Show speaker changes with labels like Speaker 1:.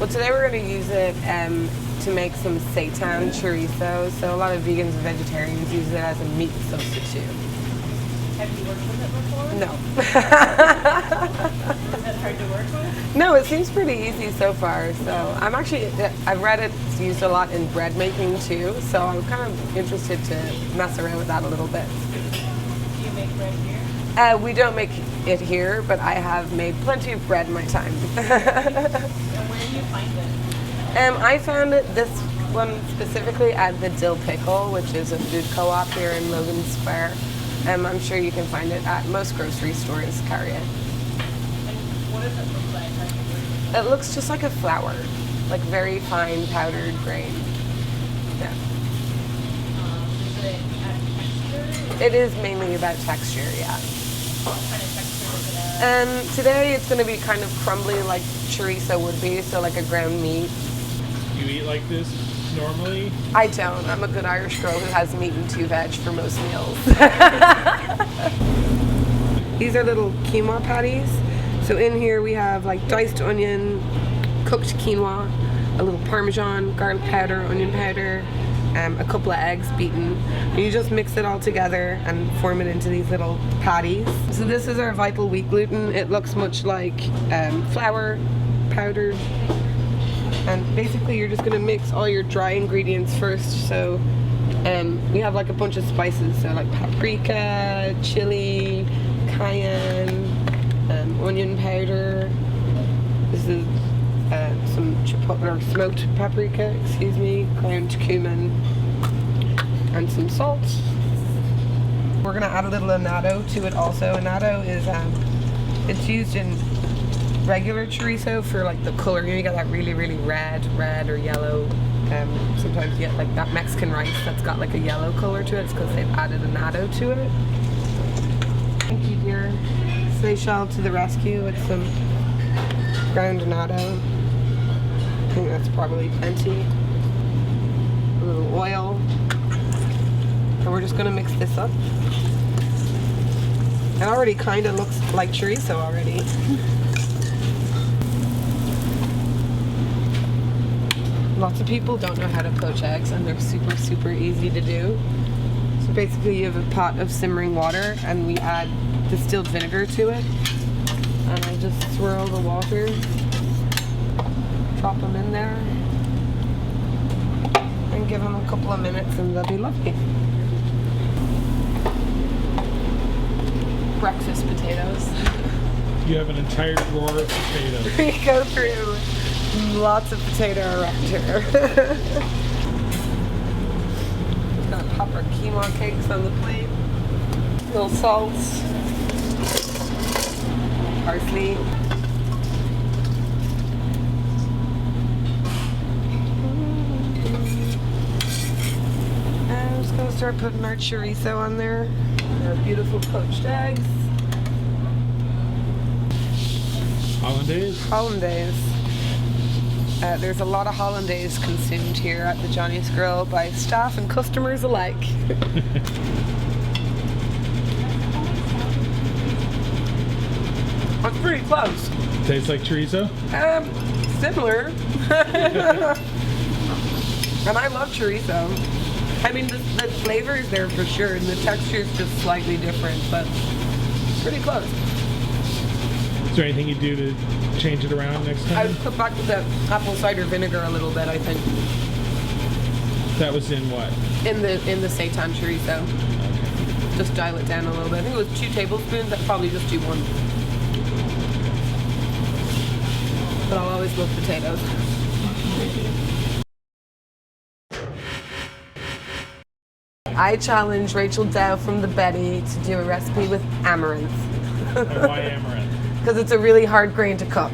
Speaker 1: Well, today we're going to use it to make some seitan chorizo. So a lot of vegans and vegetarians use it as a meat substitute.
Speaker 2: Have you worked with it before?
Speaker 1: No.
Speaker 2: Is it hard to work with?
Speaker 1: No, it seems pretty easy so far. So I've read it's used a lot in bread making too. So I'm kind of interested to mess around with that a little bit.
Speaker 2: Do you make bread here?
Speaker 1: We don't make it here, but I have made plenty of bread in my time.
Speaker 2: And where do you find it?
Speaker 1: I found this one specifically at the Dill Pickle, which is a food co-op here in Logan Square. I'm sure you can find it at most grocery stores, carry it.
Speaker 2: And what does it look like? How do you work with
Speaker 1: It looks just like a flour, like very fine powdered grain. Yeah.
Speaker 2: Is it at texture?
Speaker 1: It is mainly about texture, yeah.
Speaker 2: What kind of texture is it at?
Speaker 1: Today it's going to be kind of crumbly like chorizo would be, so like a ground meat.
Speaker 3: You eat like this normally?
Speaker 1: I don't. I'm a good Irish girl who has meat and 2 veg for most meals. These are little quinoa patties. So in here we have like diced onion, cooked quinoa, a little parmesan, garlic powder, onion powder, a couple of eggs beaten. And you just mix it all together and form it into these little patties. So this is our vital wheat gluten. It looks much like flour powdered. And basically you're just going to mix all your dry ingredients first. So we have like a bunch of spices, so like paprika, chili, cayenne, onion powder. This is some chipotle or smoked paprika, excuse me, ground cumin, and some salt. We're going to add a little annatto to it also. Annatto is it's used in regular chorizo for like the color. You get that really red or yellow. Sometimes you get like that Mexican rice that's got like a yellow color to it. It's because they've added annatto to it. Thank you, dear. Seychelles to the rescue with some ground annatto. I think that's probably plenty. A little oil. And we're just going to mix this up. It already kind of looks like chorizo already. Lots of people don't know how to poach eggs, and they're super easy to do. So basically you have a pot of simmering water and we add distilled vinegar to it. And I just swirl the water, drop them in there, and give them a couple of minutes and they'll be lovely. Breakfast potatoes.
Speaker 3: You have an entire drawer of potatoes.
Speaker 1: We go through lots of potato around here. Just gonna pop our quinoa cakes on the plate. Little salt, parsley. And I'm just gonna start putting our chorizo on there. Our beautiful poached eggs.
Speaker 3: Hollandaise?
Speaker 1: Hollandaise. There's a lot of hollandaise consumed here at the Johnny's Grill by staff and customers alike. That's pretty close.
Speaker 3: Tastes like chorizo?
Speaker 1: Similar. And I love chorizo. I mean, the flavor is there for sure, and the texture is just slightly different, but pretty close.
Speaker 3: Is there anything you do to change it around next
Speaker 1: I
Speaker 3: time?
Speaker 1: would put back the apple cider vinegar a little bit, I think.
Speaker 3: That was in what?
Speaker 1: In the seitan chorizo.
Speaker 3: Okay.
Speaker 1: Just dial it down a little bit. I think it was 2 tablespoons. I'd probably just do 1. But I'll always love potatoes. I challenge Rachel Dow from the Betty to do a recipe with amaranth.
Speaker 3: And why amaranth?
Speaker 1: Because it's a really hard grain to cook.